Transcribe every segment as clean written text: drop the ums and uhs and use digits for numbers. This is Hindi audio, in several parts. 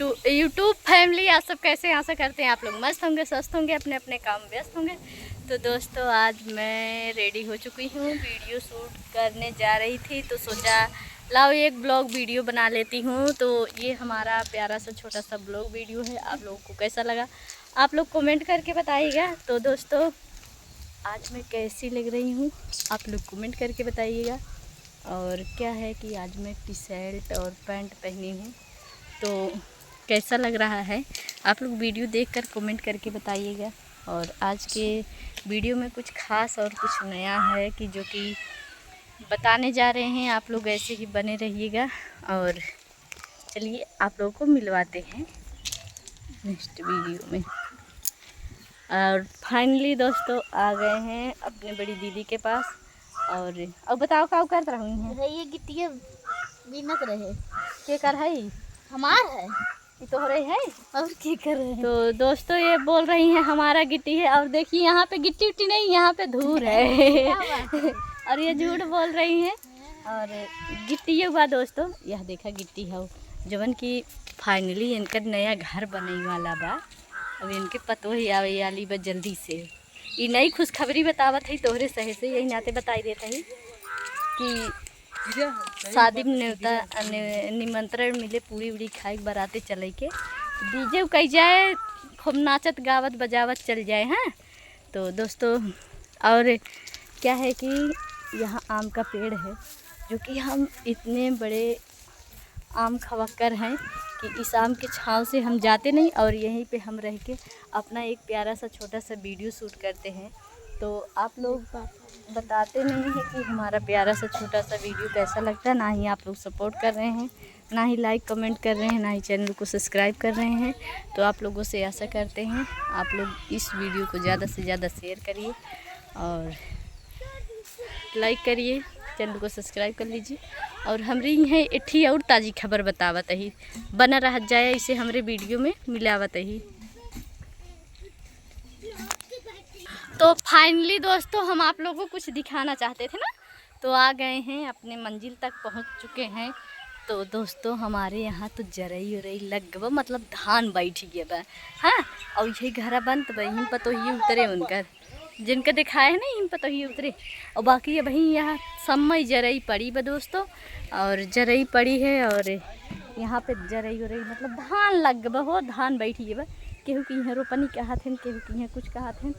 यूट्यूब फैमिली, आप सब कैसे हैं? आशा करते हैं आप लोग मस्त होंगे, स्वस्थ होंगे, अपने अपने काम व्यस्त होंगे। तो दोस्तों आज मैं रेडी हो चुकी हूँ, वीडियो शूट करने जा रही थी तो सोचा लाओ एक ब्लॉग वीडियो बना लेती हूँ। तो ये हमारा प्यारा सा छोटा सा ब्लॉग वीडियो है। आप लोगों को कैसा लगा आप लोग कमेंट करके बताइएगा। तो दोस्तों आज मैं कैसी लग रही हूँ आप लोग कमेंट करके बताइएगा। और क्या है कि आज मैं टी शर्ट और पैंट पहनी हूँ, तो कैसा लग रहा है आप लोग वीडियो देखकर कमेंट करके बताइएगा। और आज के वीडियो में कुछ खास और कुछ नया है कि जो कि बताने जा रहे हैं, आप लोग ऐसे ही बने रहिएगा। और चलिए आप लोगों को मिलवाते हैं नेक्स्ट वीडियो में। और फाइनली दोस्तों आ गए हैं अपने बड़ी दीदी के पास। और अब बताओ क्या कर रही हैं? ये गिट्टिया बिनत रहे के कर है हमार है ये तो हो रही है और क्या कर रहे हैं। तो दोस्तों ये बोल रही हैं हमारा गिट्टी है। और देखिए यहाँ पे गिट्टी उट्टी नहीं, यहाँ पे धूल है और ये झूठ बोल रही हैं। और गिट्टी ये हुआ दोस्तों, यह देखा गिट्टी है जवन की फाइनली इनका नया घर बने वाला बा। अब इनके पतो ही आवे आली बा जल्दी से। ये नई खुशखबरी बतावत है तोहरे सहे से, यही नाते बताई देता है कि शादी में न्योता निमंत्रण मिले, पूरी उड़ी खाए बराते चले के डीजे कही जाए, खूब नाचत गावत बजावत चल जाए। हाँ तो दोस्तों और क्या है कि यहाँ आम का पेड़ है, जो कि हम इतने बड़े आम खवक्कर हैं कि इस आम के छांव से हम जाते नहीं और यहीं पे हम रह के अपना एक प्यारा सा छोटा सा वीडियो शूट करते हैं। तो आप लोग बताते नहीं हैं कि हमारा प्यारा सा छोटा सा वीडियो कैसा लगता है, ना ही आप लोग सपोर्ट कर रहे हैं, ना ही लाइक कमेंट कर रहे हैं, ना ही चैनल को सब्सक्राइब कर रहे हैं। तो आप लोगों से आशा करते हैं आप लोग इस वीडियो को ज़्यादा से ज़्यादा शेयर करिए और लाइक करिए, चैनल को सब्सक्राइब कर लीजिए। और हमारी है इठी और ताज़ी खबर बतावत ही बना रह जाए, इसे हमारे वीडियो में मिलावत ही। तो फाइनली दोस्तों हम आप लोगों को कुछ दिखाना चाहते थे ना, तो आ गए हैं अपने मंजिल तक पहुंच चुके हैं। तो दोस्तों हमारे यहाँ तो जरई उरई लग गवा, मतलब धान बैठ गया बा। हाँ और यही घरा बंद वहीं पर तो ही उतरे उनकर जिनका दिखाए है ना, इन पर तो ही उतरे। और बाकी अब वहीं यहाँ समय जरई पड़ी बा दोस्तों, और जरई पड़ी है और यहाँ पे जरई उरई मतलब धान लग गवा हो, धान बैठी बा। केहू की यहाँ रोपनी कहा थे, केहू की यहाँ कुछ कहा थे,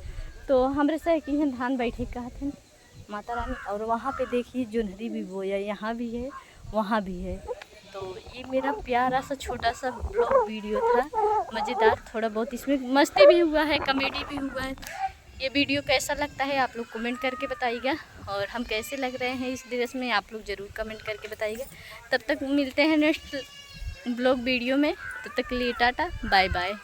तो हमरे से कि यहाँ धान बैठे कहा थे माता रानी। और वहाँ पे देखिए जोन्हरी भी बोया, यहाँ भी है वहाँ भी है। तो ये मेरा प्यारा सा छोटा सा ब्लॉग वीडियो था, मज़ेदार, थोड़ा बहुत इसमें मस्ती भी हुआ है, कॉमेडी भी हुआ है। ये वीडियो कैसा लगता है आप लोग कमेंट करके बताइएगा। और हम कैसे लग रहे हैं इस ड्रेस में आप लोग ज़रूर कमेंट करके बताइएगा। तब तक मिलते हैं नेक्स्ट ब्लॉग वीडियो में, तब तक के लिए टाटा बाय बाय।